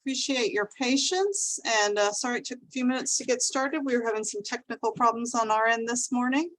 appreciate your patience, and sorry it took a few minutes to get started. We were having some technical problems on our end this morning,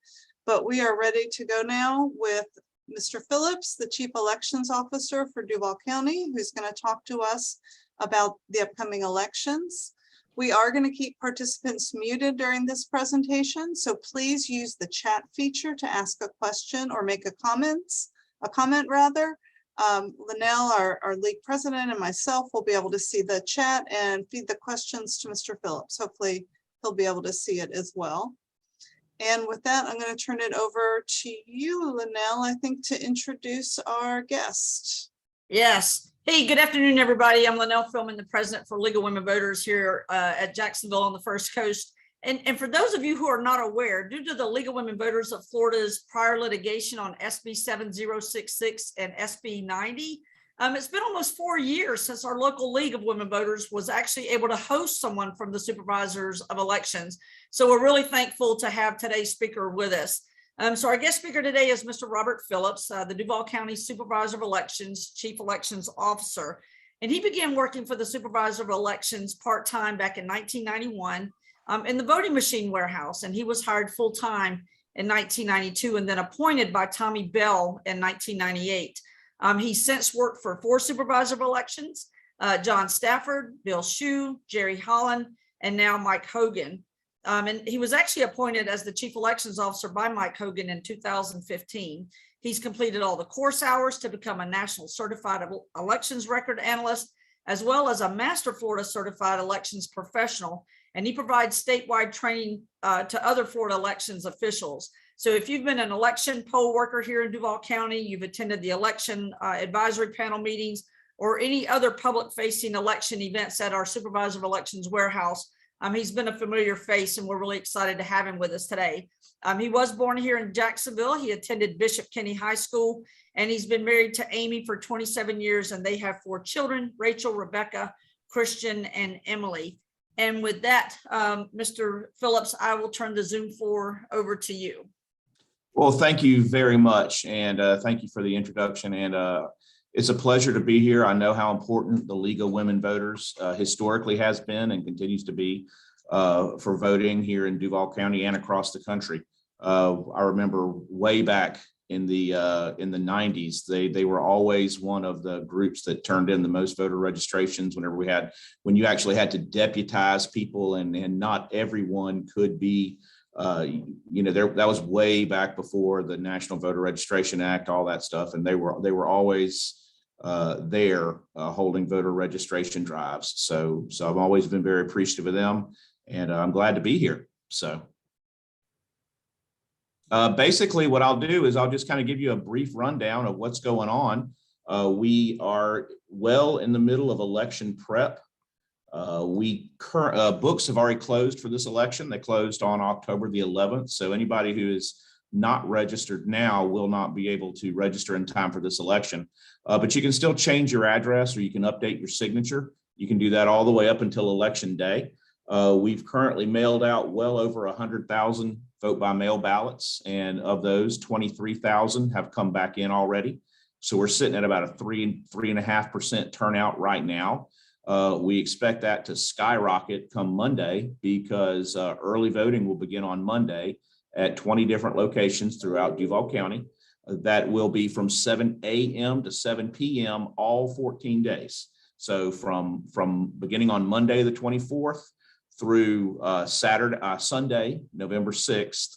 but we are ready to go now with Mr. Phillips, the Chief Elections Officer for Duval County, who's going to talk to us about the upcoming elections. We are going to keep participants muted during this presentation, so please use the chat feature to ask a question or make a comment rather. Linnell, our league president, and myself will be able to see the chat and feed the questions to Mr. Phillips. Hopefully he'll be able to see it as well. And with that, I'm going to turn it over to you, Linnell, I think, to introduce our guest. Yes. Hey, good afternoon, everybody. I'm Linnell Philman, the president for League of Women Voters here at Jacksonville on the First Coast. And for those of you who are not aware, due to the League of Women Voters of Florida's prior litigation on SB 7066 and SB 90, it's been almost 4 years since our local League of Women Voters was actually able to host someone from the Supervisors of Elections. So we're really thankful to have today's speaker with us. So our guest speaker today is Mr. Robert Phillips, the Duval County Supervisor of Elections, Chief Elections Officer. And he began working for the Supervisor of Elections part-time back in 1991 in the voting machine warehouse. And he was hired full-time in 1992 and then appointed by Tommy Bell in 1998. He's since worked for 4 Supervisor of Elections, John Stafford, Bill Shue, Jerry Holland, and now Mike Hogan. And he was actually appointed as the Chief Elections Officer by Mike Hogan in 2015. He's completed all the course hours to become a National Certified Elections Record Analyst, as well as a Master Florida Certified Elections Professional. And he provides statewide training to other Florida elections officials. So if you've been an election poll worker here in Duval County, you've attended the election advisory panel meetings, or any other public-facing election events at our Supervisor of Elections warehouse, he's been a familiar face, and we're really excited to have him with us today. He was born here in Jacksonville. He attended Bishop Kenny High School, and he's been married to Amy for 27 years, and they have 4 children, Rachel, Rebecca, Christian, and Emily. And with that, Mr. Phillips, I will turn the Zoom floor over to you. Well, thank you very much, and thank you for the introduction. And it's a pleasure to be here. I know how important the League of Women Voters historically has been and continues to be for voting here in Duval County and across the country. I remember way back in the 90s, they were always one of the groups that turned in the most voter registrations when you actually had to deputize people, and not everyone could be. That was way back before the National Voter Registration Act, all that stuff, and they were always there holding voter registration drives. So I've always been very appreciative of them, and I'm glad to be here. So basically what I'll do is I'll just kind of give you a brief rundown of what's going on. We are well in the middle of election prep. Books have already closed for this election. They closed on October the 11th. So anybody who is not registered now will not be able to register in time for this election. But you can still change your address, or you can update your signature. You can do that all the way up until Election Day. We've currently mailed out well over 100,000 vote by mail ballots, and of those, 23,000 have come back in already. So we're sitting at about a 3.5% turnout right now. We expect that to skyrocket come Monday, because early voting will begin on Monday at 20 different locations throughout Duval County. That will be from 7 a.m. to 7 p.m. all 14 days. So from beginning on Monday, the 24th, through Sunday, November 6th,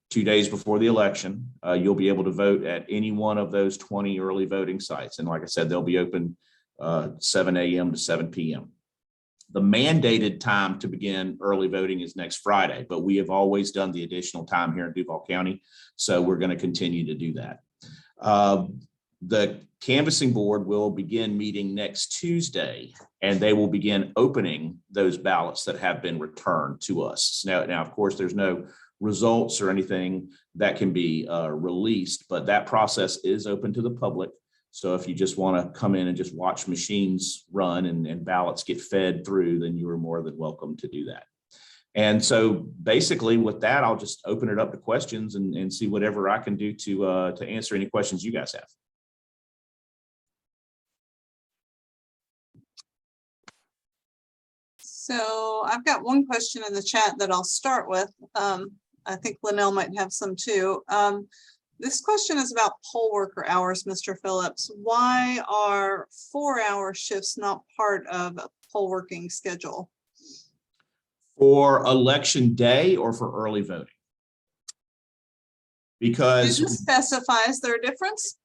2 days before the election, you'll be able to vote at any one of those 20 early voting sites. And like I said, they'll be open 7 a.m. to 7 p.m. The mandated time to begin early voting is next Friday, but we have always done the additional time here in Duval County, so we're going to continue to do that. The canvassing board will begin meeting next Tuesday, and they will begin opening those ballots that have been returned to us. Now, of course, there's no results or anything that can be released, but that process is open to the public. So if you just want to come in and just watch machines run and ballots get fed through, then you are more than welcome to do that. And so basically with that, I'll just open it up to questions and see whatever I can do to answer any questions you guys have. So I've got one question in the chat that I'll start with. I think Linnell might have some too. This question is about poll worker hours, Mr. Phillips. Why are 4-hour shifts not part of a poll working schedule? For election day or for early voting? Because Did you specify, is there a difference?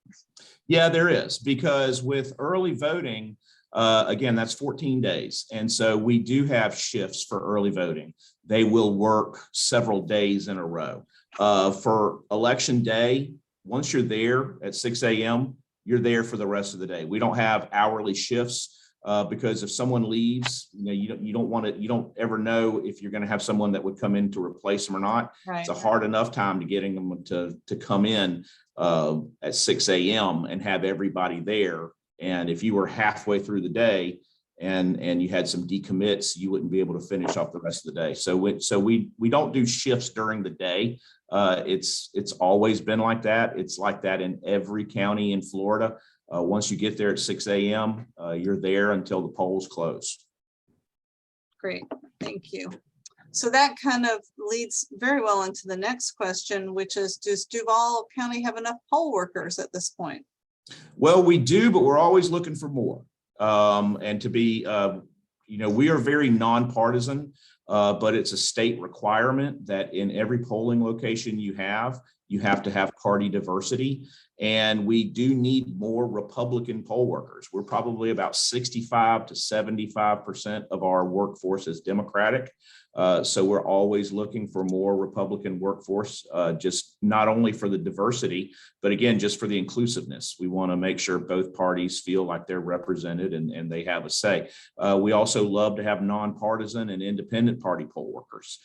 yeah, there is, because with early voting, again, that's 14 days. And so we do have shifts for early voting. They will work several days in a row. For election day, once you're there at 6 a.m., you're there for the rest of the day. We don't have hourly shifts because if someone leaves, you don't ever know if you're going to have someone that would come in to replace them or not. Right. It's a hard enough time to getting them to come in at 6 a.m. and have everybody there. And if you were halfway through the day and you had some decommits, you wouldn't be able to finish off the rest of the day. So we don't do shifts during the day. It's always been like that. It's like that in every county in Florida. Once you get there at 6 a.m., you're there until the polls close. Great, thank you. So that kind of leads very well into the next question, which is, does Duval County have enough poll workers at this point? Well, we do, but we're always looking for more. And to be, we are very nonpartisan, but it's a state requirement that in every polling location you have to have party diversity. And we do need more Republican poll workers. We're probably about 65 to 75% of our workforce is Democratic. So we're always looking for more Republican workforce, just not only for the diversity, but again, just for the inclusiveness. We want to make sure both parties feel like they're represented and they have a say. We also love to have nonpartisan and independent party poll workers.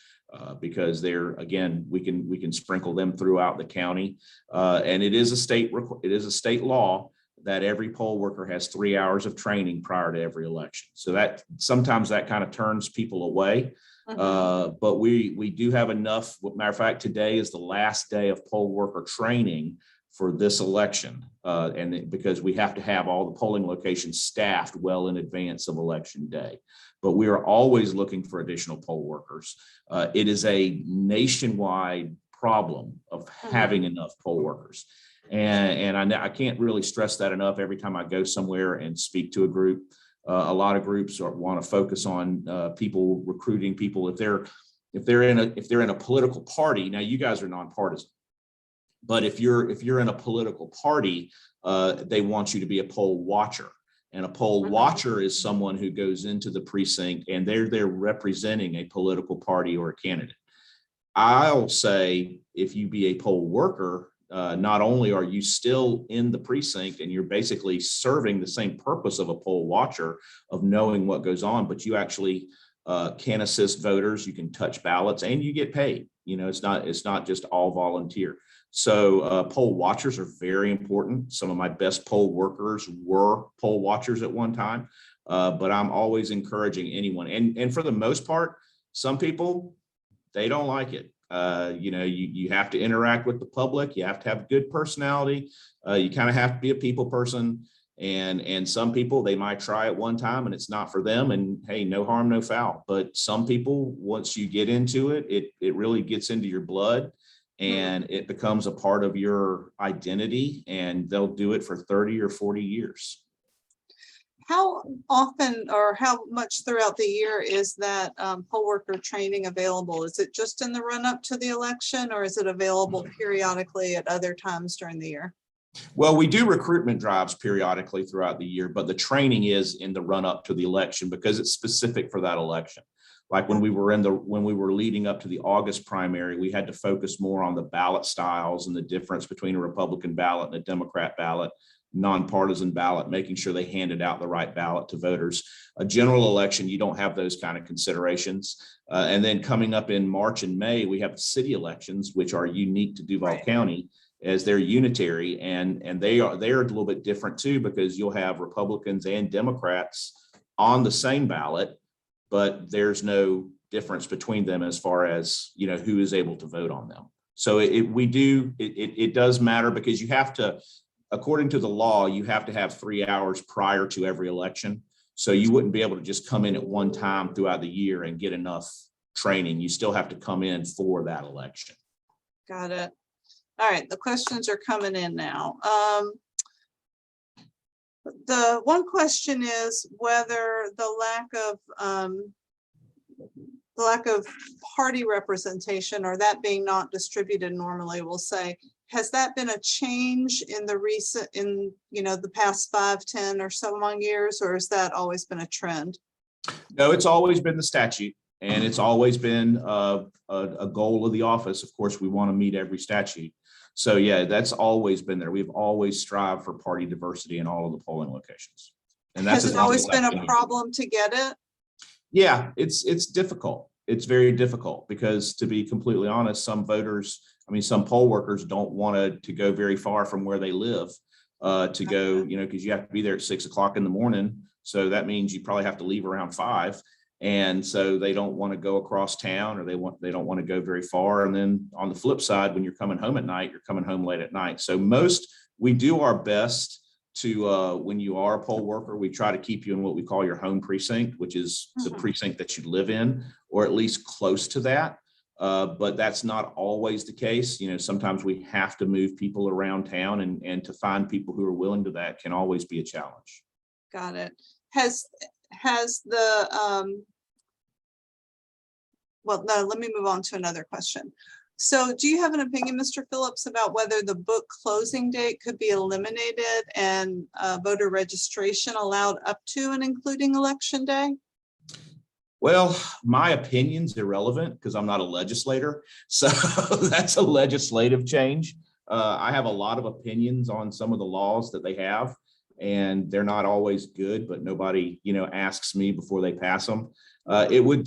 Because they're, again, we can sprinkle them throughout the county, and it is a state law that every poll worker has 3 hours of training prior to every election. So that sometimes that kind of turns people away, but we do have enough. Matter of fact, today is the last day of poll worker training for this election, and because we have to have all the polling locations staffed well in advance of election day. But we are always looking for additional poll workers. It is a nationwide problem of having enough poll workers. And I can't really stress that enough every time I go somewhere and speak to a group. A lot of groups want to focus on people recruiting people if they're in a political party. Now you guys are nonpartisan, but if you're in a political party, they want you to be a poll watcher. And a poll watcher is someone who goes into the precinct and they're there representing a political party or a candidate. I'll say if you be a poll worker, not only are you still in the precinct and you're basically serving the same purpose of a poll watcher of knowing what goes on, but you actually can assist voters, you can touch ballots, and you get paid. It's not just all volunteer. So poll watchers are very important. Some of my best poll workers were poll watchers at one time, but I'm always encouraging anyone. And for the most part, some people, they don't like it. You have to interact with the public. You have to have good personality. You kind of have to be a people person. And some people, they might try it one time and it's not for them. And hey, no harm, no foul. But some people, once you get into it, it really gets into your blood. And it becomes a part of your identity, and they'll do it for 30 or 40 years. How often or how much throughout the year is that poll worker training available? Is it just in the run up to the election, or is it available periodically at other times during the year? Well, we do recruitment drives periodically throughout the year, but the training is in the run up to the election because it's specific for that election. Like when we were leading up to the August primary, we had to focus more on the ballot styles and the difference between a Republican ballot and a Democrat ballot, nonpartisan ballot, making sure they handed out the right ballot to voters. A general election, you don't have those kind of considerations. And then coming up in March and May, we have the city elections, which are unique to Duval County, as they're unitary, and they're a little bit different too, because you'll have Republicans and Democrats on the same ballot, but there's no difference between them as far as, who is able to vote on them. So it does matter, because you have to, according to the law, you have to have 3 hours prior to every election. So you wouldn't be able to just come in at one time throughout the year and get enough training. You still have to come in for that election. Got it. All right, the questions are coming in now. The one question is whether the lack of party representation, or that being not distributed normally, we'll say, has that been a change in the recent, the past 5, 10 or so long years, or has that always been a trend? No, it's always been the statute, and it's always been a goal of the office. Of course, we want to meet every statute. So yeah, that's always been there. We've always strived for party diversity in all of the polling locations. And that's Has it always been a problem to get it? Yeah, it's difficult. It's very difficult because, to be completely honest, some voters, some poll workers don't want to go very far from where they live to go, because you have to be there at 6 o'clock in the morning. So that means you probably have to leave around 5. And so they don't want to go across town, or they don't want to go very far. And then on the flip side, when you're coming home at night, you're coming home late at night. So we do our best to, when you are a poll worker, we try to keep you in what we call your home precinct, which is the precinct that you live in, or at least close to that. But that's not always the case. Sometimes we have to move people around town, and to find people who are willing to that can always be a challenge. Got it. Has the, well, no, let me move on to another question. So do you have an opinion, Mr. Phillips, about whether the book closing date could be eliminated and voter registration allowed up to and including election day? Well, my opinion's irrelevant because I'm not a legislator. So that's a legislative change. I have a lot of opinions on some of the laws that they have, and they're not always good, but nobody, asks me before they pass them. It would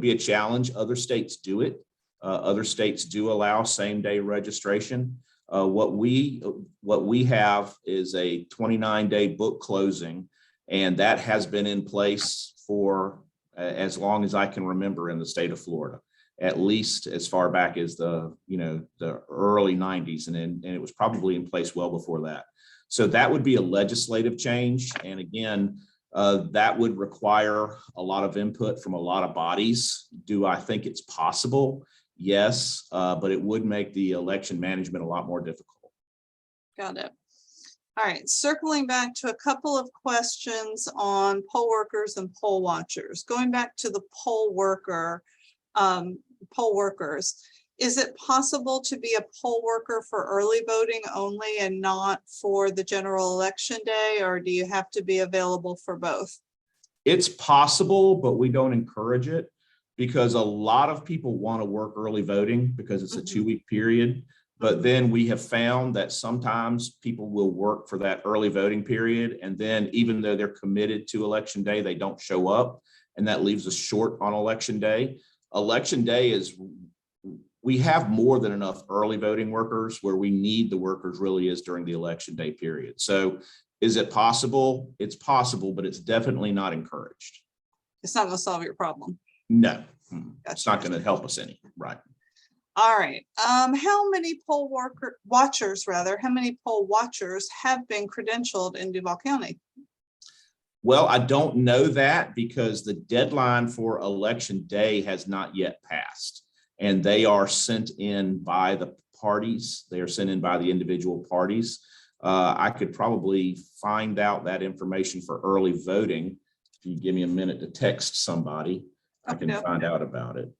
be a challenge. Other states do it. Other states do allow same-day registration. What we have is a 29-day book closing, and that has been in place for as long as I can remember in the state of Florida, at least as far back as the early 90s, and it was probably in place well before that. So that would be a legislative change, and again, that would require a lot of input from a lot of bodies. Do I think it's possible? Yes, but it would make the election management a lot more difficult. Got it. All right, circling back to a couple of questions on poll workers and poll watchers. Going back to the poll workers, is it possible to be a poll worker for early voting only and not for the general election day, or do you have to be available for both? It's possible, but we don't encourage it because a lot of people want to work early voting because it's a 2-week period. But then we have found that sometimes people will work for that early voting period, and then even though they're committed to election day, they don't show up, and that leaves us short on election day. Election day we have more than enough early voting workers. Where we need the workers really is during the election day period. So is it possible? It's possible, but it's definitely not encouraged. It's not going to solve your problem. No, it's not going to help us any, right? All right. How many poll watchers have been credentialed in Duval County? Well, I don't know that because the deadline for election day has not yet passed, and they are sent in by the parties. They are sent in by the individual parties. I could probably find out that information for early voting. If you give me a minute to text somebody, I can find out about it.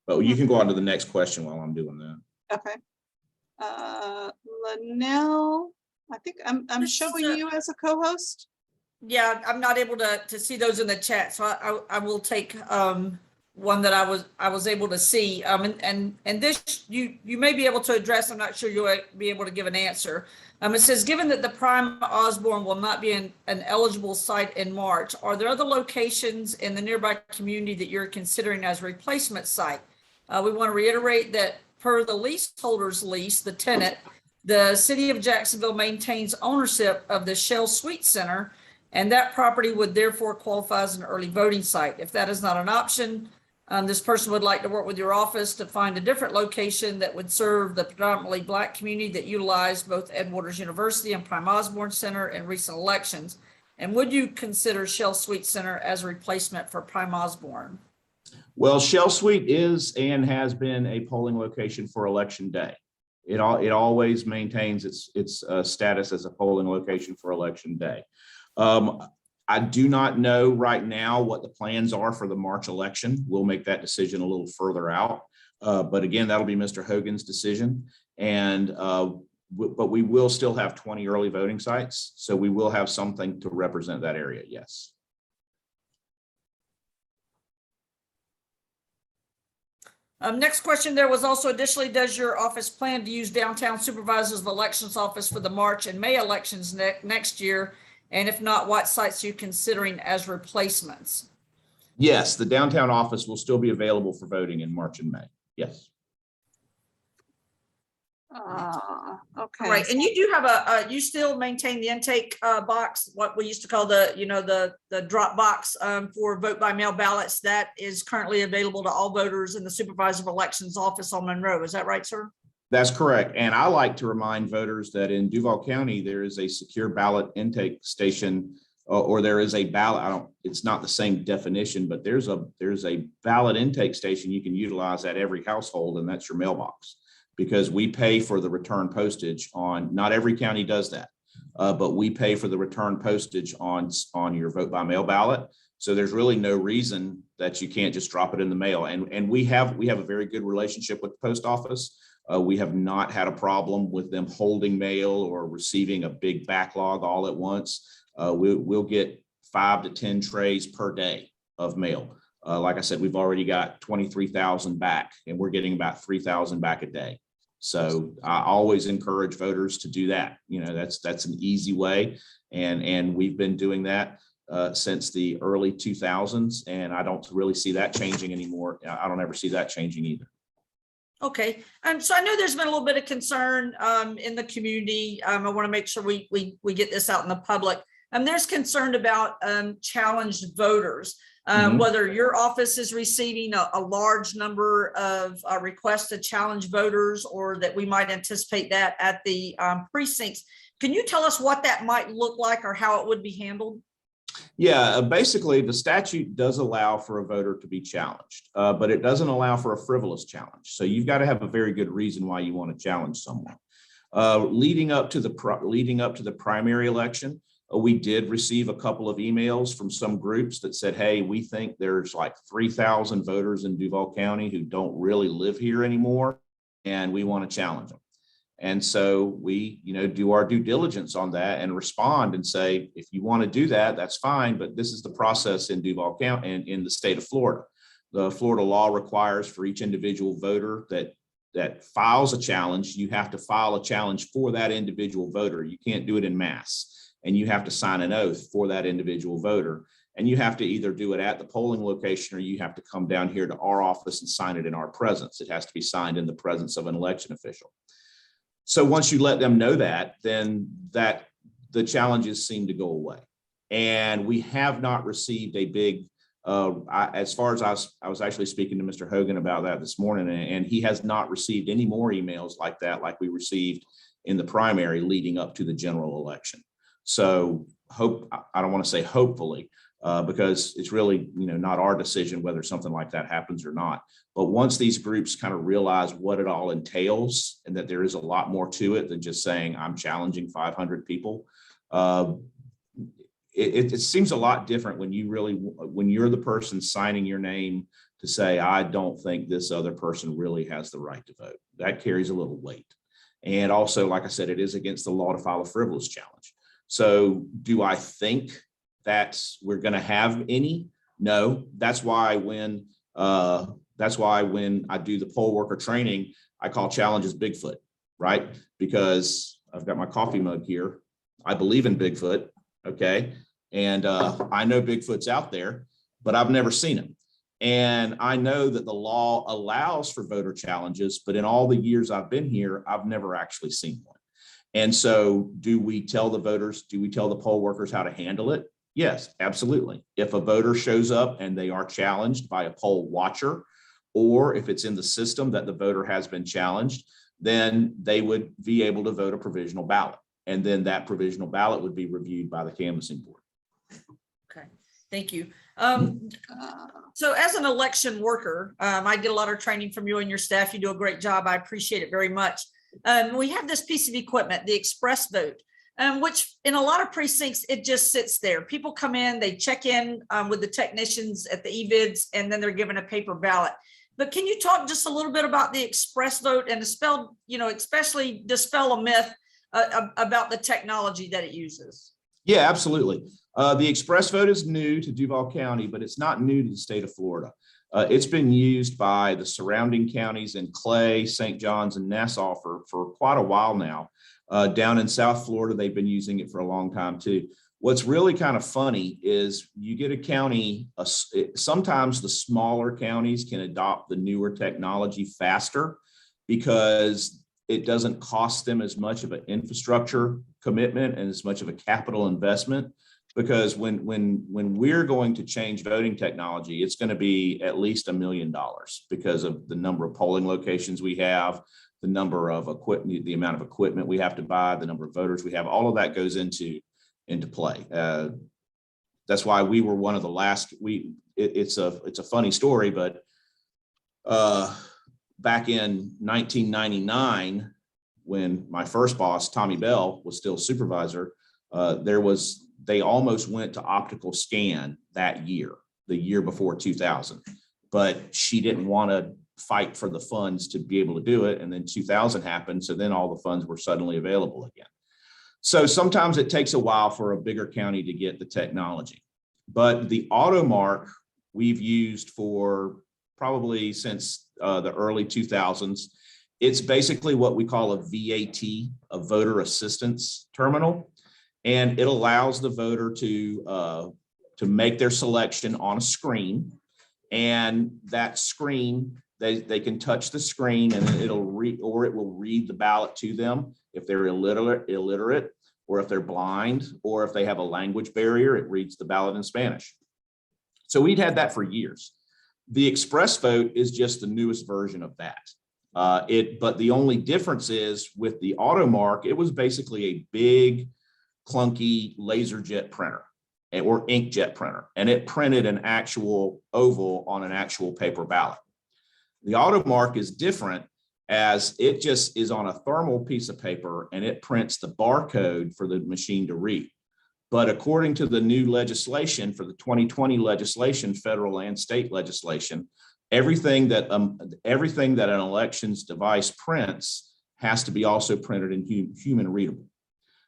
But you can go on to the next question while I'm doing that. Okay. Linnell, I think I'm showing you as a co-host. Yeah, I'm not able to see those in the chat, so I will take one that I was able to see. And this you may be able to address. I'm not sure you'll be able to give an answer. It says, given that the Prime Osborne will not be an eligible site in March, are there other locations in the nearby community that you're considering as a replacement site? We want to reiterate that per the leaseholder's lease, the tenant, the city of Jacksonville maintains ownership of the Shell Suite Center, and that property would therefore qualify as an early voting site. If that is not an option, This person would like to work with your office to find a different location that would serve the predominantly Black community that utilized both Edward's University and Prime Osborne Center in recent elections. And would you consider Shell Suite Center as a replacement for Prime Osborne? Well, Shell Suite is and has been a polling location for election day. It always maintains its status as a polling location for election day. I do not know right now what the plans are for the March election. We'll make that decision a little further out. But again, that'll be Mr. Hogan's decision. And but we will still have 20 early voting sites. So we will have something to represent that area, yes. Next question, there was also additionally, does your office plan to use downtown supervisors of elections office for the March and May elections next year? And if not, what sites are you considering as replacements? Yes, the downtown office will still be available for voting in March and May. Yes. Okay. Right, and you do have you still maintain the intake box, what we used to call the drop box for vote by mail ballots that is currently available to all voters in the supervisor of elections office on Monroe. Is that right, sir? That's correct. And I like to remind voters that in Duval County, there is a secure ballot intake station, or there is a ballot. It's not the same definition, but there's a ballot intake station you can utilize at every household, and that's your mailbox, because we pay for the return postage on, not every county does that, but we pay for the return postage on your vote by mail ballot. So there's really no reason that you can't just drop it in the mail. And we have a very good relationship with the post office. We have not had a problem with them holding mail or receiving a big backlog all at once. We'll get 5 to 10 trays per day of mail. Like I said, we've already got 23,000 back, and we're getting about 3,000 back a day. So I always encourage voters to do that. You know, that's an easy way. And we've been doing that since the early 2000s. And I don't really see that changing anymore. I don't ever see that changing either. Okay, so I know there's been a little bit of concern in the community. I want to make sure we get this out in the public. There's concern about challenged voters. Whether your office is receiving a large number of requests to challenge voters, or that we might anticipate that at the precincts. Can you tell us what that might look like or how it would be handled? Yeah, basically the statute does allow for a voter to be challenged, but it doesn't allow for a frivolous challenge. So you've got to have a very good reason why you want to challenge someone. Leading up to the primary election, we did receive a couple of emails from some groups that said, hey, we think there's like 3,000 voters in Duval County who don't really live here anymore, and we want to challenge them. And so we, do our due diligence on that and respond and say, if you want to do that, that's fine. But this is the process in Duval County and in the state of Florida. The Florida law requires for each individual voter that files a challenge, you have to file a challenge for that individual voter. You can't do it in mass. And you have to sign an oath for that individual voter. And you have to either do it at the polling location, or you have to come down here to our office and sign it in our presence. It has to be signed in the presence of an election official. So once you let them know that, then the challenges seem to go away. And we have not received a big, as far as I was actually speaking to Mr. Hogan about that this morning, and he has not received any more emails like that, like we received in the primary leading up to the general election. So I don't want to say hopefully, because it's really, not our decision whether something like that happens or not. But once these groups kind of realize what it all entails and that there is a lot more to it than just saying I'm challenging 500 people, it seems a lot different when you're the person signing your name to say, I don't think this other person really has the right to vote. That carries a little weight. And also, like I said, it is against the law to file a frivolous challenge. So do I think that we're going to have any? No. That's why when I do the poll worker training, I call challenges Bigfoot, right? Because I've got my coffee mug here. I believe in Bigfoot, okay? And I know Bigfoot's out there, but I've never seen him. And I know that the law allows for voter challenges, but in all the years I've been here, I've never actually seen one. And so do we tell the voters, do we tell the poll workers how to handle it? Yes, absolutely. If a voter shows up and they are challenged by a poll watcher, or if it's in the system that the voter has been challenged, then they would be able to vote a provisional ballot. And then that provisional ballot would be reviewed by the canvassing board. Okay, thank you. So as an election worker, I get a lot of training from you and your staff. You do a great job. I appreciate it very much. We have this piece of equipment, the express vote, which in a lot of precincts, it just sits there. People come in, they check in with the technicians at the eVids, and then they're given a paper ballot. But can you talk just a little bit about the express vote and dispel, especially dispel a myth about the technology that it uses? Yeah, absolutely. The express vote is new to Duval County, but it's not new to the state of Florida. It's been used by the surrounding counties in Clay, St. John's, and Nassau for quite a while now. Down in South Florida, they've been using it for a long time too. What's really kind of funny is you get a county, sometimes the smaller counties can adopt the newer technology faster because it doesn't cost them as much of an infrastructure commitment and as much of a capital investment. Because when we're going to change voting technology, it's going to be at least $1 million because of the number of polling locations we have, the number of equipment, the amount of equipment we have to buy, the number of voters we have. All of that goes into play. That's why we were one of the last. It's a funny story, but back in 1999, when my first boss, Tommy Bell, was still supervisor, they almost went to optical scan that year, the year before 2000, but she didn't want to fight for the funds to be able to do it. And then 2000 happened. So then all the funds were suddenly available again. So sometimes it takes a while for a bigger county to get the technology, but the auto mark we've used for probably since the early 2000s. It's basically what we call a VAT, a voter assistance terminal. And it allows the voter to make their selection on a screen, and that screen, they can touch the screen and it will read the ballot to them if they're illiterate, or if they're blind, or if they have a language barrier, it reads the ballot in Spanish. So we'd had that for years. The express vote is just the newest version of that. But the only difference is with the auto mark, it was basically a big, clunky laser jet printer or inkjet printer, and it printed an actual oval on an actual paper ballot. The auto mark is different, as it just is on a thermal piece of paper and it prints the barcode for the machine to read. But according to the new legislation for the 2020 legislation, federal and state legislation, everything that an elections device prints has to be also printed in human readable.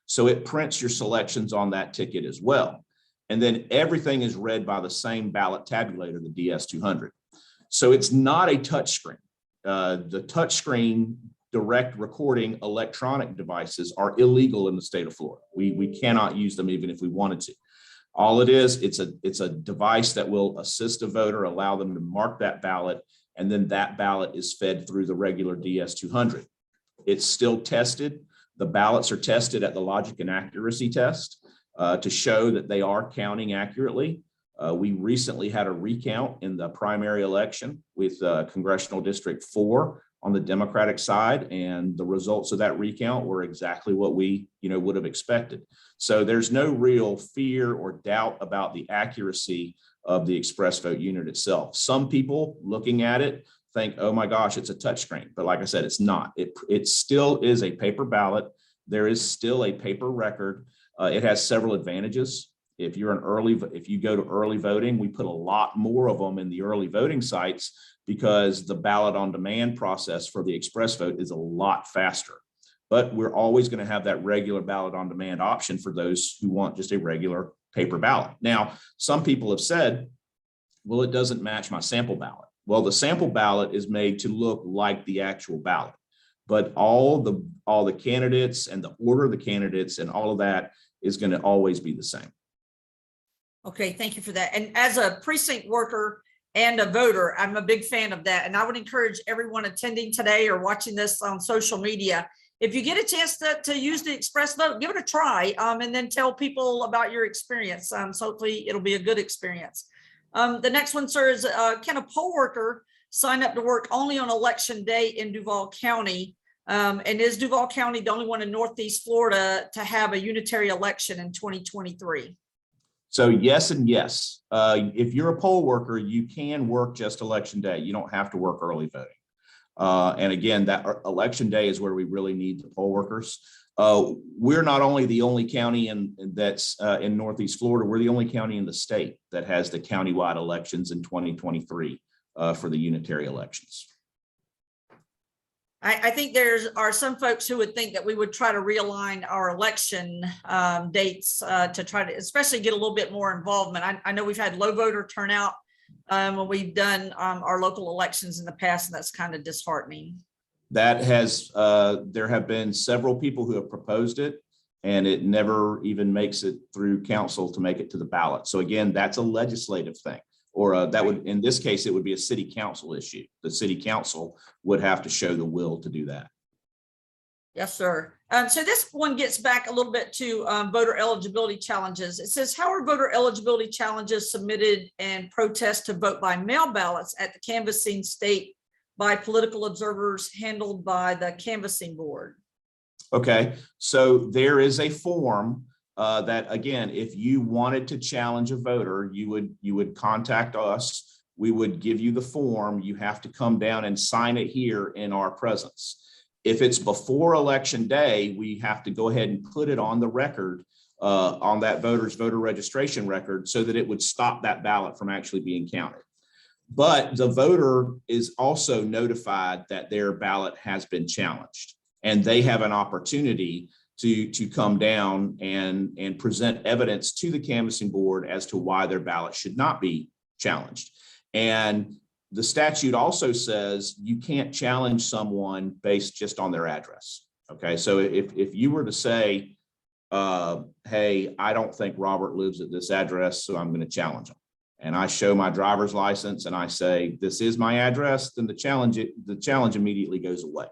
So it prints your selections on that ticket as well. And then everything is read by the same ballot tabulator, the DS200. So it's not a touch screen. The touch screen direct recording electronic devices are illegal in the state of Florida. We cannot use them even if we wanted to. All it is, it's a device that will assist a voter, allow them to mark that ballot, and then that ballot is fed through the regular DS200. It's still tested. The ballots are tested at the logic and accuracy test to show that they are counting accurately. We recently had a recount in the primary election with Congressional District 4 on the Democratic side, and the results of that recount were exactly what we would have expected. So there's no real fear or doubt about the accuracy of the express vote unit itself. Some people looking at it think, oh my gosh, it's a touchscreen. But like I said, it's not. It still is a paper ballot. There is still a paper record. It has several advantages. If you go to early voting, we put a lot more of them in the early voting sites because the ballot on demand process for the express vote is a lot faster. But we're always going to have that regular ballot on demand option for those who want just a regular paper ballot. Now, some people have said, well, it doesn't match my sample ballot. Well, the sample ballot is made to look like the actual ballot, but all the candidates and the order of the candidates and all of that is going to always be the same. Okay, thank you for that. And as a precinct worker and a voter, I'm a big fan of that. And I would encourage everyone attending today or watching this on social media, if you get a chance to use the express vote, give it a try, and then tell people about your experience. So hopefully it'll be a good experience. The next one, sir, is can a poll worker sign up to work only on election day in Duval County? And is Duval County the only one in Northeast Florida to have a unitary election in 2023? So yes and yes. If you're a poll worker, you can work just election day. You don't have to work early voting. And again, that election day is where we really need the poll workers. We're not only the only county that's in Northeast Florida, we're the only county in the state that has the countywide elections in 2023 for the unitary elections. I think there are some folks who would think that we would try to realign our election dates to try to especially get a little bit more involvement. I know we've had low voter turnout when we've done our local elections in the past, and that's kind of disheartening. That has, there have been several people who have proposed it, and it never even makes it through council to make it to the ballot. So again, that's a legislative thing. Or that would, in this case, it would be a city council issue. The city council would have to show the will to do that. Yes, sir. So this one gets back a little bit to voter eligibility challenges. It says, how are voter eligibility challenges submitted and protests to vote by mail ballots at the canvassing state by political observers handled by the canvassing board? Okay, so there is a form that, again, if you wanted to challenge a voter, you would contact us. We would give you the form. You have to come down and sign it here in our presence. If it's before election day, we have to go ahead and put it on the record, on that voter's voter registration record, so that it would stop that ballot from actually being counted. But the voter is also notified that their ballot has been challenged, and they have an opportunity to come down and present evidence to the canvassing board as to why their ballot should not be challenged. And the statute also says you can't challenge someone based just on their address. Okay, so if you were to say, hey, I don't think Robert lives at this address, so I'm going to challenge him. And I show my driver's license and I say, this is my address, then the challenge immediately goes away,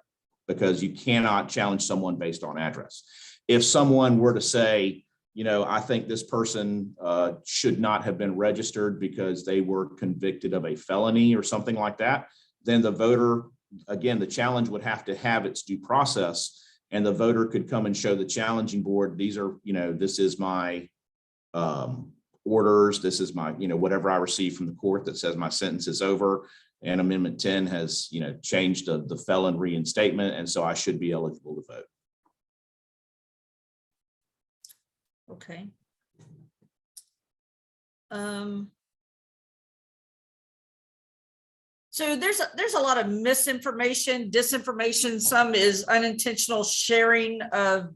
because you cannot challenge someone based on address. If someone were to say, you know, I think this person should not have been registered because they were convicted of a felony or something like that, then the voter, again, the challenge would have to have its due process, and the voter could come and show the challenging board, these are, you know, this is my orders, this is my, you know, whatever I received from the court that says my sentence is over, and Amendment 10 has, you know, changed the felon reinstatement, and so I should be eligible to vote. Okay. So there's a lot of misinformation, disinformation. Some is unintentional sharing of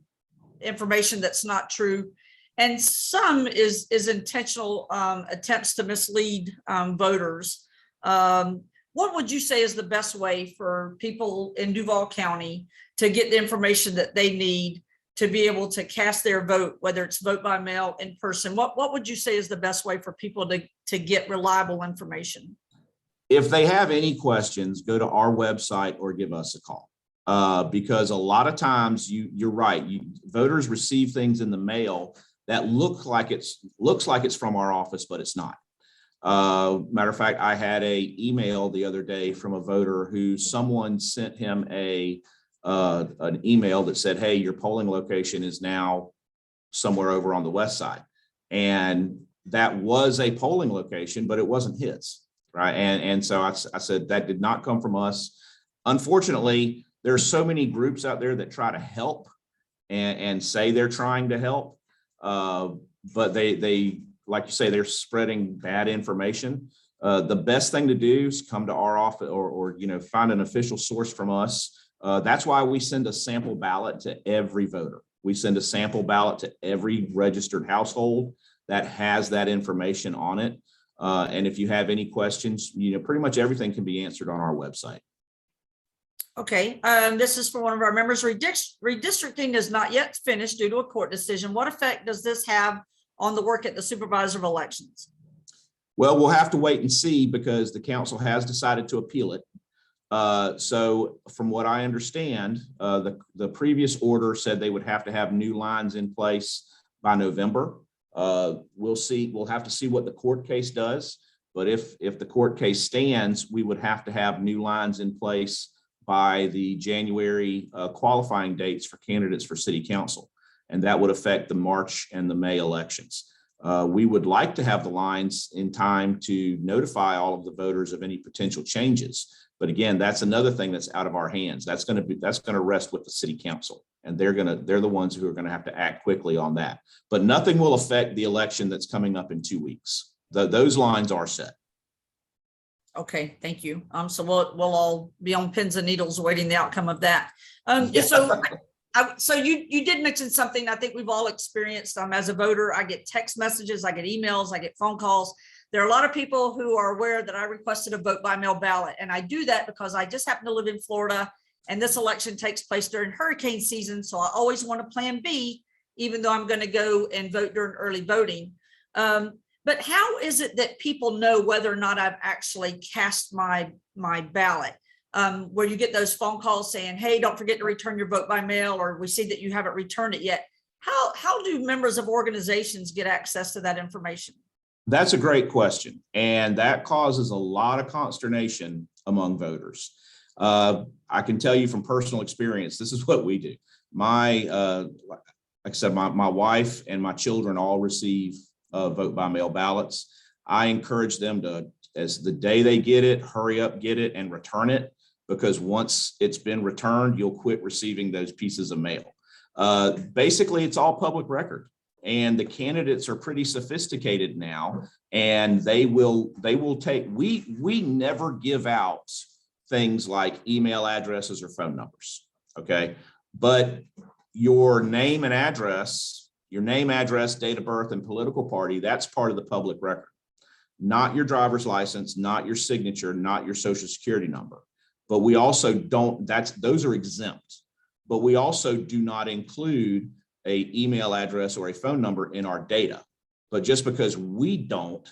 information that's not true, and some is intentional attempts to mislead voters. What would you say is the best way for people in Duval County to get the information that they need to be able to cast their vote, whether it's vote by mail, in person? What would you say is the best way for people to get reliable information? If they have any questions, go to our website or give us a call. Because a lot of times you're right, voters receive things in the mail that looks like it's from our office, but it's not. Matter of fact, I had an email the other day from a voter who someone sent him an email that said, hey, your polling location is now somewhere over on the west side. And that was a polling location, but it wasn't his, right? And so I said, that did not come from us. Unfortunately, there are so many groups out there that try to help and say they're trying to help, but they, like you say, they're spreading bad information. The best thing to do is come to our office or you know, find an official source from us. That's why we send a sample ballot to every voter. We send a sample ballot to every registered household that has that information on it. And if you have any questions, you know, pretty much everything can be answered on our website. Okay, this is for one of our members. Redistricting is not yet finished due to a court decision. What effect does this have on the work at the supervisor of elections? Well, we'll have to wait and see, because the council has decided to appeal it. So from what I understand, the previous order said they would have to have new lines in place by November. We'll see. We'll have to see what the court case does. But if the court case stands, we would have to have new lines in place by the January qualifying dates for candidates for city council. And that would affect the March and the May elections. We would like to have the lines in time to notify all of the voters of any potential changes. But again, that's another thing that's out of our hands. That's going to rest with the city council, and they're the ones who are going to have to act quickly on that. But nothing will affect the election that's coming up in 2 weeks. Those lines are set. Okay, thank you. So we'll all be on pins and needles awaiting the outcome of that. So you did mention something I think we've all experienced. As a voter, I get text messages, I get emails, I get phone calls. There are a lot of people who are aware that I requested a vote by mail ballot, and I do that because I just happen to live in Florida, and this election takes place during hurricane season. So I always want a plan B, even though I'm going to go and vote during early voting. But how is it that people know whether or not I've actually cast my ballot? Where you get those phone calls saying, hey, don't forget to return your vote by mail, or we see that you haven't returned it yet. How do members of organizations get access to that information? That's a great question. And that causes a lot of consternation among voters. I can tell you from personal experience, this is what we do. Like I said, my wife and my children all receive vote by mail ballots. I encourage them to, as the day they get it, hurry up, get it, and return it, because once it's been returned, you'll quit receiving those pieces of mail. Basically, it's all public record, and the candidates are pretty sophisticated now, and they will take, we never give out things like email addresses or phone numbers, okay? But your name and address, date of birth, and political party, that's part of the public record. Not your driver's license, not your signature, not your social security number. But we also don't, those are exempt. But we also do not include an email address or a phone number in our data. But just because we don't,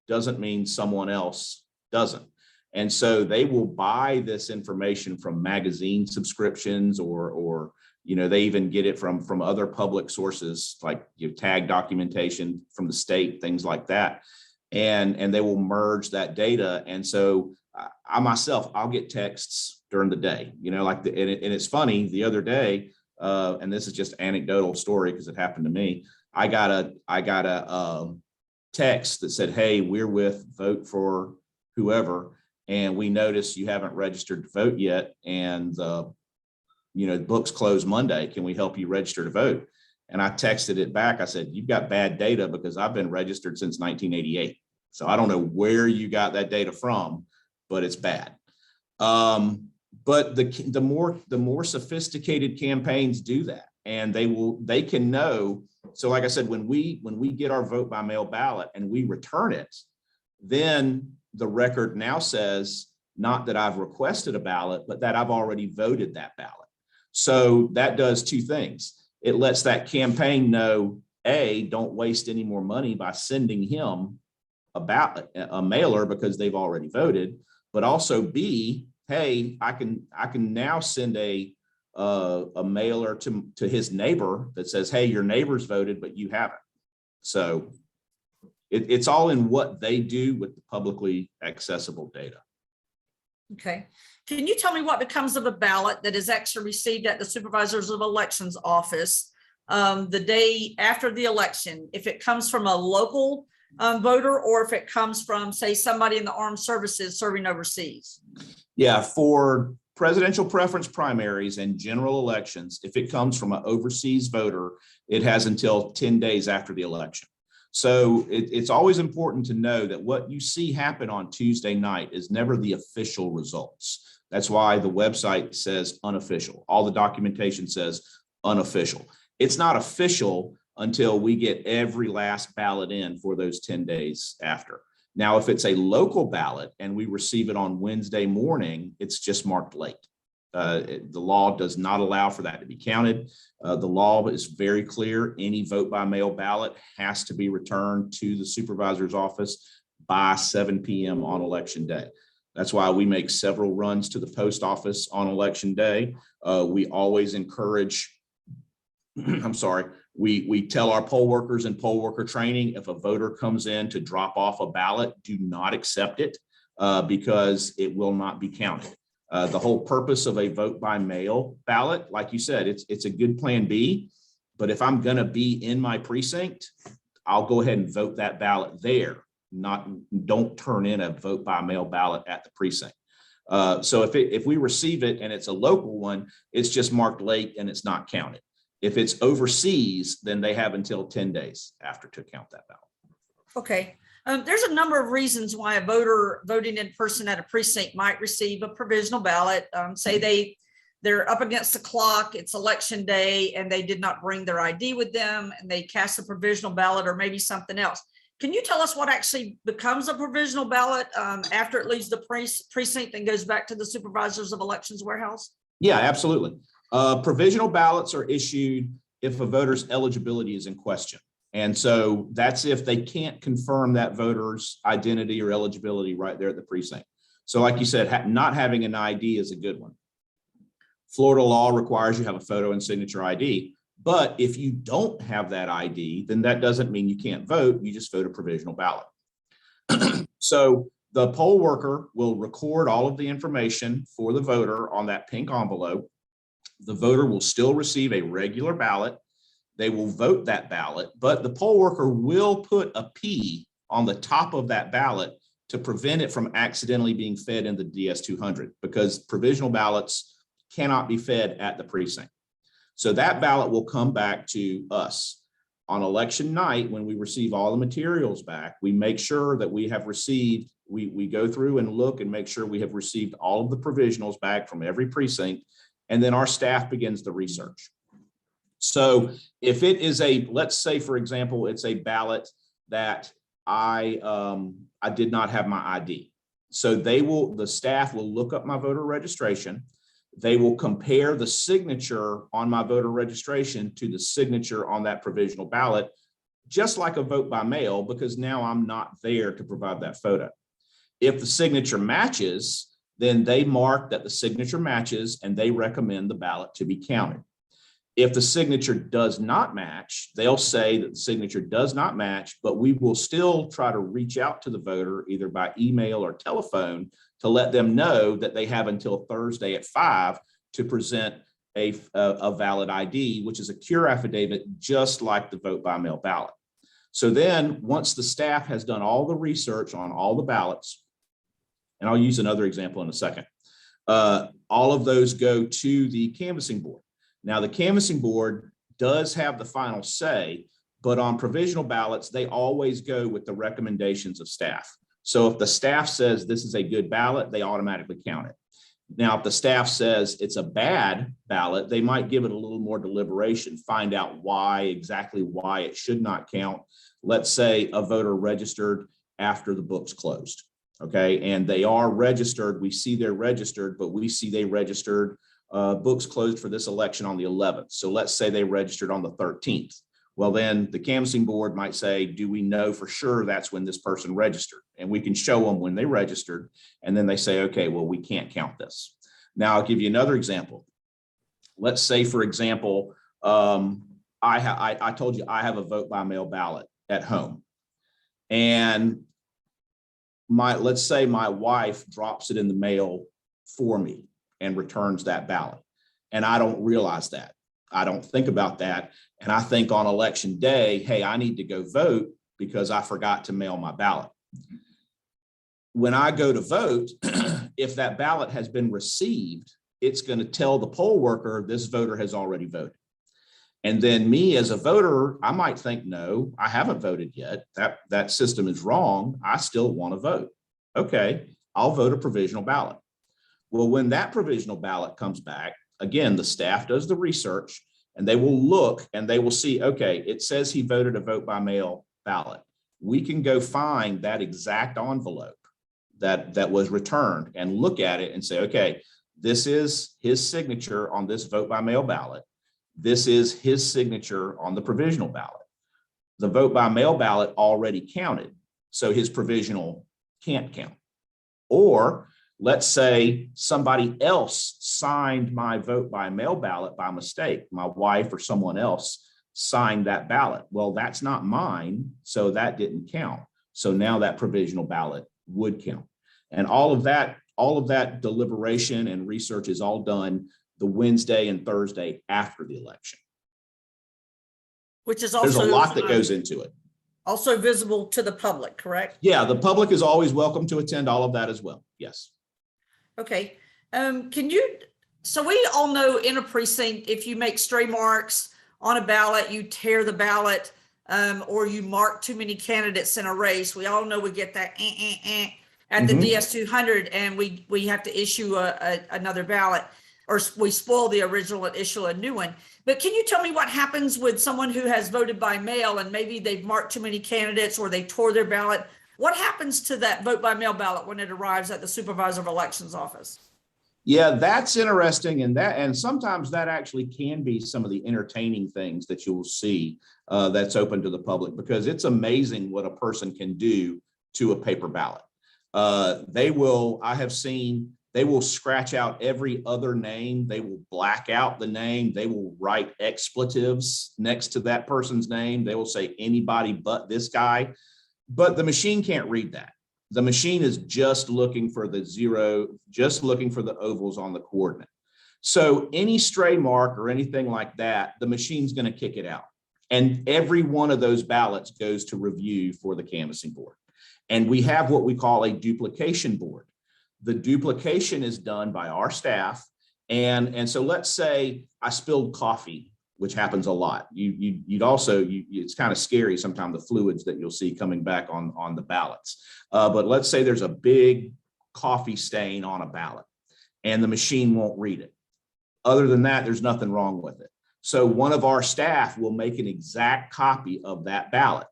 doesn't mean someone else doesn't. And so they will buy this information from magazine subscriptions, or they even get it from other public sources, like tag documentation from the state, things like that. And they will merge that data. And so I myself, I'll get texts during the day, and it's funny, the other day, and this is just an anecdotal story because it happened to me. I got a text that said, hey, we're with Vote for Whoever, and we noticed you haven't registered to vote yet, and books close Monday. Can we help you register to vote? And I texted it back. I said, you've got bad data, because I've been registered since 1988. So I don't know where you got that data from, but it's bad. But the more sophisticated campaigns do that, and they can know. So like I said, when we get our vote by mail ballot and we return it, then the record now says not that I've requested a ballot, but that I've already voted that ballot. So that does two things. It lets that campaign know, A, don't waste any more money by sending him a mailer because they've already voted, but also B, hey, I can now send a mailer to his neighbor that says, hey, your neighbor's voted, but you haven't. So it's all in what they do with the publicly accessible data. Okay. Can you tell me what becomes of a ballot that is actually received at the Supervisors of Elections office the day after the election, if it comes from a local voter, or if it comes from, say, somebody in the armed services serving overseas? Yeah, for presidential preference primaries and general elections, if it comes from an overseas voter, it has until 10 days after the election. So it's always important to know that what you see happen on Tuesday night is never the official results. That's why the website says unofficial. All the documentation says unofficial. It's not official until we get every last ballot in for those 10 days after. Now, if it's a local ballot and we receive it on Wednesday morning, it's just marked late. The law does not allow for that to be counted. The law is very clear. Any vote by mail ballot has to be returned to the supervisor's office by 7 p.m. on election day. That's why we make several runs to the post office on election day. We always encourage, I'm sorry, we tell our poll workers and poll worker training, if a voter comes in to drop off a ballot, do not accept it because it will not be counted. The whole purpose of a vote by mail ballot, like you said, it's a good plan B, but if I'm gonna be in my precinct, I'll go ahead and vote that ballot there. Don't turn in a vote by mail ballot at the precinct. So if we receive it and it's a local one, it's just marked late and it's not counted. If it's overseas, then they have until 10 days after to count that ballot. Okay. There's a number of reasons why a voter voting in person at a precinct might receive a provisional ballot. Say they're up against the clock, it's election day, and they did not bring their ID with them, and they cast a provisional ballot or maybe something else. Can you tell us what actually becomes a provisional ballot after it leaves the precinct and goes back to the supervisors of elections warehouse? Yeah, absolutely. Provisional ballots are issued if a voter's eligibility is in question. And so that's if they can't confirm that voter's identity or eligibility right there at the precinct. So like you said, not having an ID is a good one. Florida law requires you have a photo and signature ID. But if you don't have that ID, then that doesn't mean you can't vote. You just vote a provisional ballot. So the poll worker will record all of the information for the voter on that pink envelope. The voter will still receive a regular ballot. They will vote that ballot, but the poll worker will put a P on the top of that ballot to prevent it from accidentally being fed in the DS200, because provisional ballots cannot be fed at the precinct. So that ballot will come back to us. On election night, when we receive all the materials back, we make sure that we have received, we go through and look and make sure we have received all of the provisionals back from every precinct, and then our staff begins the research. So if it is let's say, for example, it's a ballot that I did not have my ID. So the staff will look up my voter registration. They will compare the signature on my voter registration to the signature on that provisional ballot, just like a vote by mail, because now I'm not there to provide that photo. If the signature matches, then they mark that the signature matches and they recommend the ballot to be counted. If the signature does not match, they'll say that the signature does not match, but we will still try to reach out to the voter either by email or telephone to let them know that they have until Thursday at 5 to present a valid ID, which is a cure affidavit, just like the vote by mail ballot. So then once the staff has done all the research on all the ballots, and I'll use another example in a second, all of those go to the canvassing board. Now, the canvassing board does have the final say, but on provisional ballots, they always go with the recommendations of staff. So if the staff says this is a good ballot, they automatically count it. Now, if the staff says it's a bad ballot, they might give it a little more deliberation, find out exactly why it should not count. Let's say a voter registered after the books closed, okay? And they are registered, we see they're registered, but we see they registered books closed for this election on the 11th. So let's say they registered on the 13th. Well, then the canvassing board might say, do we know for sure that's when this person registered? And we can show them when they registered. And then they say, okay, well, we can't count this. Now, I'll give you another example. Let's say, for example, I told you I have a vote by mail ballot at home. And let's say my wife drops it in the mail for me and returns that ballot. And I don't realize that. I don't think about that. And I think on election day, hey, I need to go vote because I forgot to mail my ballot. When I go to vote, if that ballot has been received, it's going to tell the poll worker this voter has already voted. And then me as a voter, I might think, no, I haven't voted yet. That system is wrong. I still want to vote. Okay, I'll vote a provisional ballot. Well, when that provisional ballot comes back, again, the staff does the research and they will look and they will see, okay, it says he voted a vote by mail ballot. We can go find that exact envelope that was returned and look at it and say, okay, this is his signature on this vote by mail ballot. This is his signature on the provisional ballot. The vote by mail ballot already counted, so his provisional can't count. Or Let's say somebody else signed my vote by mail ballot by mistake. My wife or someone else signed that ballot. Well, that's not mine, so that didn't count. So now that provisional ballot would count. And all of that deliberation and research is all done the Wednesday and Thursday after the election. Which is There's also a lot that goes into it. also visible to the public, correct? Yeah, the public is always welcome to attend all of that as well. Yes. Okay. So we all know in a precinct, if you make stray marks on a ballot, you tear the ballot, or you mark too many candidates in a race. We all know we get that at the DS200, and we have to issue another ballot, or we spoil the original and issue a new one. But can you tell me what happens with someone who has voted by mail and maybe they've marked too many candidates or they tore their ballot? What happens to that vote by mail ballot when it arrives at the supervisor of elections office? Yeah, that's interesting. And sometimes that actually can be some of the entertaining things that you'll see that's open to the public, because it's amazing what a person can do to a paper ballot. They will scratch out every other name. They will black out the name. They will write expletives next to that person's name. They will say anybody but this guy, but the machine can't read that. The machine is just looking for the zero, just looking for the ovals on the coordinate. So any stray mark or anything like that, the machine's going to kick it out. And every one of those ballots goes to review for the canvassing board. And we have what we call a duplication board. The duplication is done by our staff. And so let's say I spilled coffee, which happens a lot. It's kind of scary sometimes, the fluids that you'll see coming back on the ballots. But let's say there's a big coffee stain on a ballot and the machine won't read it. Other than that, there's nothing wrong with it. So one of our staff will make an exact copy of that ballot.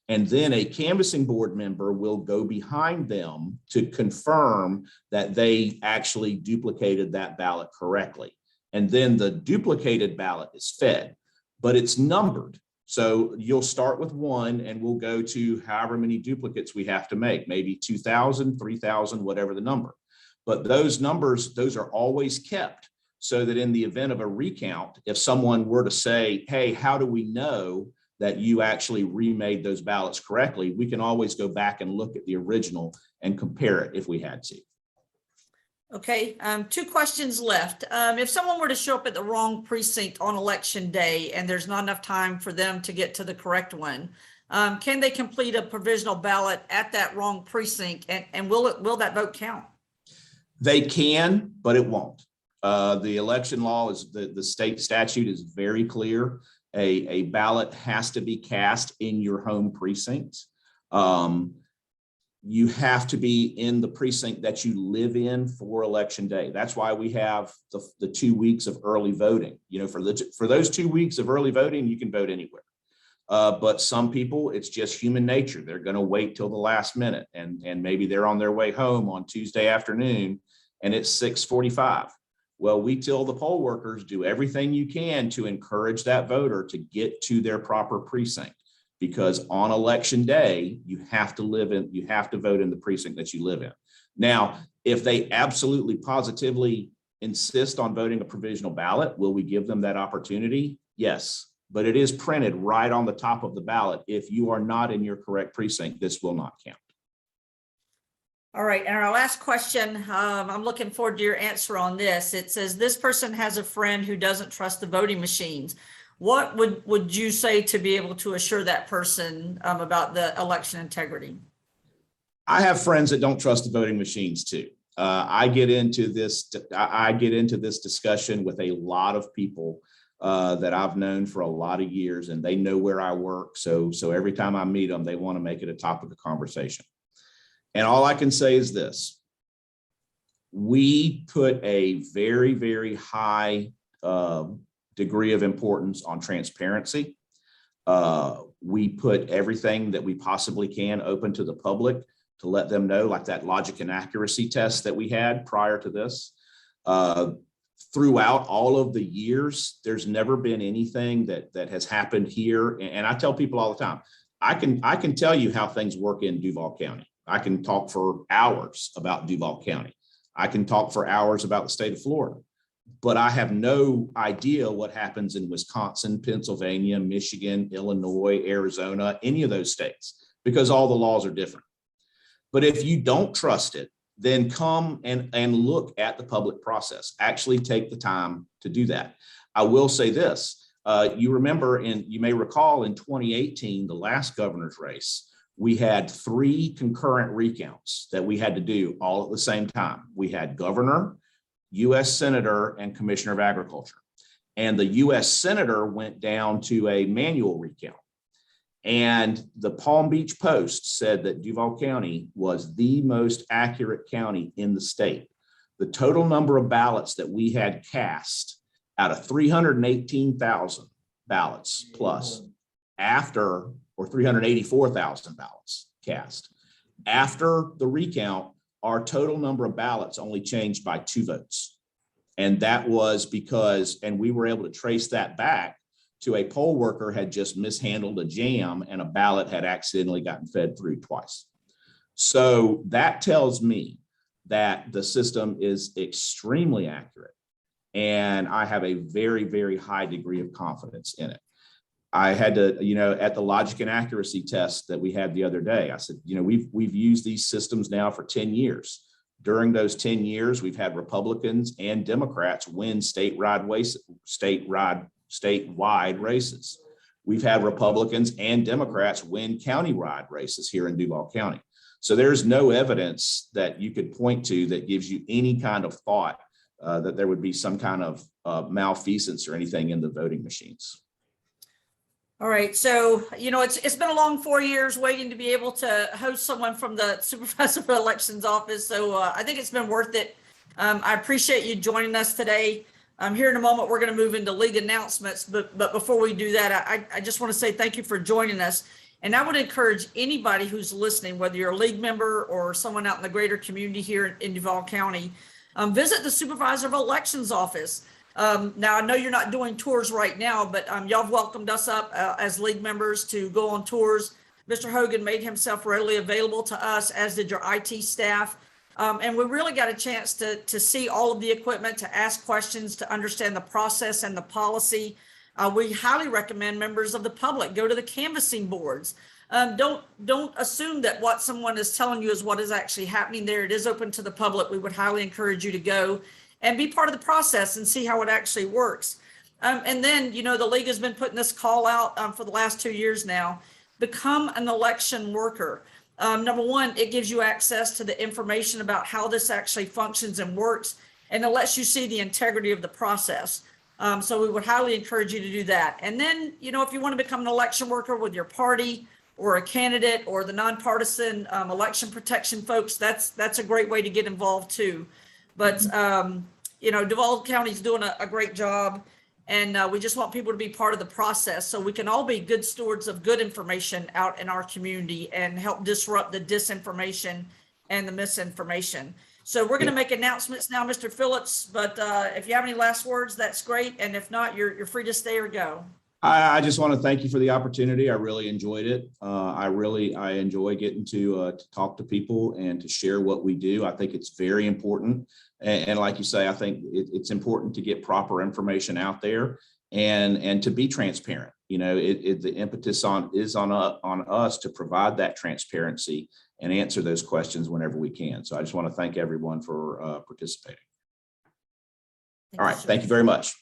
And then a canvassing board member will go behind them to confirm that they actually duplicated that ballot correctly. And then the duplicated ballot is fed, but it's numbered. So you'll start with 1 and we'll go to however many duplicates we have to make, maybe 2,000, 3,000, whatever the number. But those numbers, those are always kept so that in the event of a recount, if someone were to say, hey, how do we know that you actually remade those ballots correctly, we can always go back and look at the original and compare it if we had to. Okay, 2 questions left. If someone were to show up at the wrong precinct on election day and there's not enough time for them to get to the correct one, can they complete a provisional ballot at that wrong precinct, and will that vote count? They can, but it won't. The election law is, the state statute is very clear. A ballot has to be cast in your home precinct. You have to be in the precinct that you live in for election day. That's why we have the 2 weeks of early voting. You know, for those 2 weeks of early voting, you can vote anywhere. But some people, it's just human nature. They're going to wait till the last minute, and maybe they're on their way home on Tuesday afternoon and it's 6:45. Well, we tell the poll workers, do everything you can to encourage that voter to get to their proper precinct, because on election day, you have to vote in the precinct that you live in. Now, if they absolutely positively insist on voting a provisional ballot, will we give them that opportunity? Yes, but it is printed right on the top of the ballot. If you are not in your correct precinct, this will not count. All right, and our last question, I'm looking forward to your answer on this. It says, this person has a friend who doesn't trust the voting machines. What would you say to be able to assure that person about the election integrity? I have friends that don't trust the voting machines too. I get into this discussion with a lot of people that I've known for a lot of years, and they know where I work. So every time I meet them, they want to make it a topic of conversation. And all I can say is this: we put a very, very high degree of importance on transparency. We put everything that we possibly can open to the public to let them know, like that logic and accuracy test that we had prior to this. Throughout all of the years, there's never been anything that has happened here. And I tell people all the time, I can tell you how things work in Duval County. I can talk for hours about Duval County. I can talk for hours about the state of Florida, but I have no idea what happens in Wisconsin, Pennsylvania, Michigan, Illinois, Arizona, any of those states, because all the laws are different. But if you don't trust it, then come and look at the public process. Actually take the time to do that. I will say this, you may recall in 2018, the last governor's race, we had 3 concurrent recounts that we had to do all at the same time. We had governor, U.S. Senator, and Commissioner of Agriculture. And the U.S. Senator went down to a manual recount. And the Palm Beach Post said that Duval County was the most accurate county in the state. The total number of ballots that we had cast out of 318,000 ballots plus after, or 384,000 ballots cast. After the recount, our total number of ballots only changed by 2 votes. And that was because, and we were able to trace that back to a poll worker had just mishandled a jam and a ballot had accidentally gotten fed through twice. So that tells me that the system is extremely accurate. And I have a very, very high degree of confidence in it. I had to, at the logic and accuracy test that we had the other day, I said, we've used these systems now for 10 years. During those 10 years, we've had Republicans and Democrats win statewide races. We've had Republicans and Democrats win countywide races here in Duval County. So there's no evidence that you could point to that gives you any kind of thought that there would be some kind of malfeasance or anything in the voting machines. All right, so, it's been a long 4 years waiting to be able to host someone from the Supervisor of Elections office. So I think it's been worth it. I appreciate you joining us today. Here in a moment, we're going to move into league announcements. But before we do that, I just want to say thank you for joining us. And I would encourage anybody who's listening, whether you're a league member or someone out in the greater community here in Duval County, visit the Supervisor of Elections office. Now, I know you're not doing tours right now, but y'all have welcomed us up as league members to go on tours. Mr. Hogan made himself readily available to us, as did your IT staff. And we really got a chance to see all of the equipment, to ask questions, to understand the process and the policy. We highly recommend members of the public go to the canvassing boards. Don't assume that what someone is telling you is what is actually happening there. It is open to the public. We would highly encourage you to go and be part of the process and see how it actually works. And then, the league has been putting this call out for the last 2 years now. Become an election worker. Number one, it gives you access to the information about how this actually functions and works, and it lets you see the integrity of the process. So we would highly encourage you to do that. And then, if you want to become an election worker with your party or a candidate or the nonpartisan election protection folks, that's a great way to get involved too. But, Duval County's doing a great job, and we just want people to be part of the process so we can all be good stewards of good information out in our community and help disrupt the disinformation and the misinformation. So we're going to make announcements now, Mr. Phillips, but if you have any last words, that's great. And if not, you're free to stay or go. I just want to thank you for the opportunity. I really enjoyed it. I enjoy getting to talk to people and to share what we do. I think it's very important. And like you say, I think it's important to get proper information out there and to be transparent. The impetus is on us to provide that transparency and answer those questions whenever we can. So I just want to thank everyone for participating. All right. Thank you very much.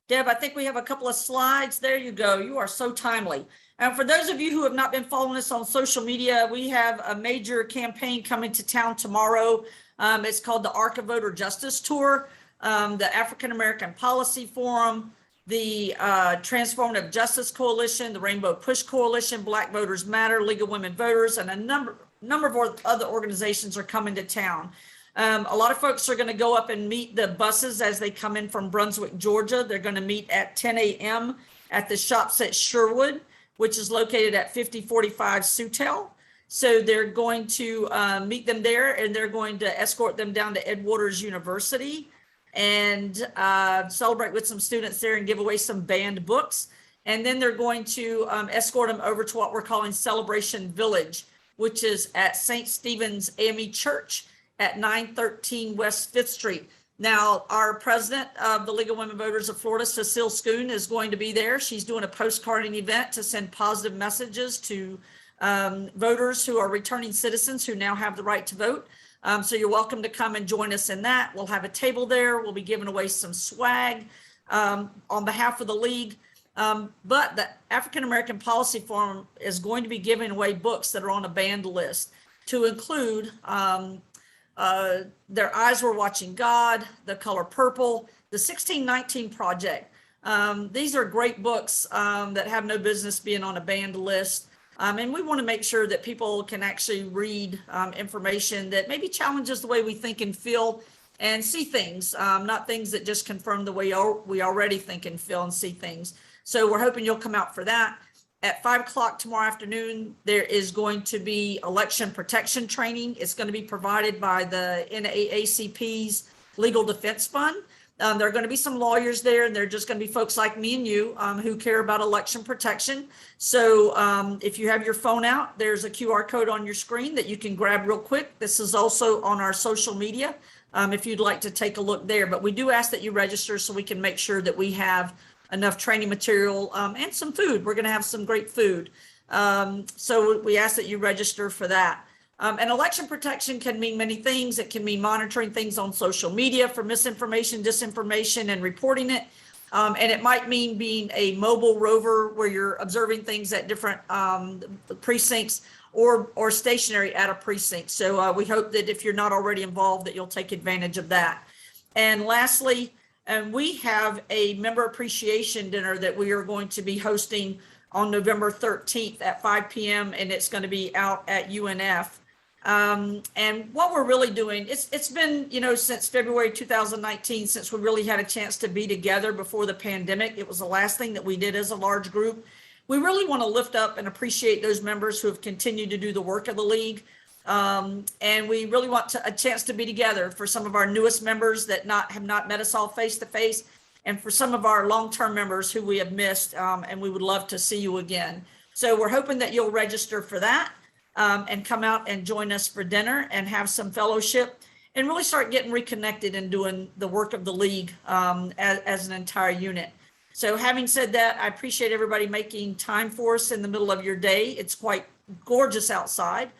Deb, I think we have a couple of slides. There you go. You are so timely. And for those of you who have not been following us on social media, we have a major campaign coming to town tomorrow. It's called the Arc of Voter Justice Tour, the African American Policy Forum, the Transformative Justice Coalition, the Rainbow Push Coalition, Black Voters Matter, League of Women Voters, and a number of other organizations are coming to town. A lot of folks are going to go up and meet the buses as they come in from Brunswick, Georgia. They're going to meet at 10 a.m. at the Shops at Sherwood, which is located at 5045 Sutel. So they're going to meet them there, and they're going to escort them down to Ed Waters University and celebrate with some students there and give away some banned books. And then they're going to escort them over to what we're calling Celebration Village, which is at St. Stephen's AME Church at 913 West 5th Street. Now, our president of the League of Women Voters of Florida, Cecile Schoon, is going to be there. She's doing a postcarding event to send positive messages to voters who are returning citizens who now have the right to vote. So you're welcome to come and join us in that. We'll have a table there. We'll be giving away some swag on behalf of the league. But the African American Policy Forum is going to be giving away books that are on a banned list, to include Their Eyes Were Watching God, The Color Purple, The 1619 Project. These are great books that have no business being on a banned list. And we want to make sure that people can actually read information that maybe challenges the way we think and feel and see things, not things that just confirm the way we already think and feel and see things. So we're hoping you'll come out for that. At 5 o'clock tomorrow afternoon, there is going to be election protection training. It's going to be provided by the NAACP's Legal Defense Fund. There are going to be some lawyers there, and they're just going to be folks like me and you who care about election protection. So if you have your phone out, there's a QR code on your screen that you can grab real quick. This is also on our social media if you'd like to take a look there. But we do ask that you register so we can make sure that we have enough training material and some food. We're going to have some great food. So we ask that you register for that. And election protection can mean many things. It can mean monitoring things on social media for misinformation, disinformation, and reporting it. And it might mean being a mobile rover where you're observing things at different precincts or stationary at a precinct. So we hope that if you're not already involved, that you'll take advantage of that. And lastly, we have a member appreciation dinner that we are going to be hosting on November 13th at 5 p.m. and it's going to be out at UNF. And what we're really doing, it's been, since February 2019, since we really had a chance to be together before the pandemic. It was the last thing that we did as a large group. We really want to lift up and appreciate those members who have continued to do the work of the league. And we really want a chance to be together for some of our newest members that have not met us all face to face, and for some of our long-term members who we have missed, and we would love to see you again. So we're hoping that you'll register for that and come out and join us for dinner and have some fellowship and really start getting reconnected and doing the work of the league as an entire unit. So having said that, I appreciate everybody making time for us in the middle of your day. It's quite gorgeous outside.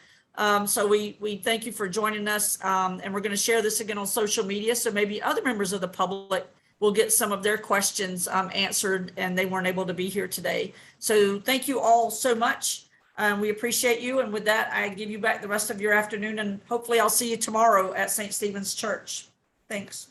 So we thank you for joining us, and we're going to share this again on social media. So maybe other members of the public will get some of their questions answered and they weren't able to be here today. So thank you all so much. We appreciate you. And with that, I give you back the rest of your afternoon, and hopefully I'll see you tomorrow at St. Stephen's Church. Thanks.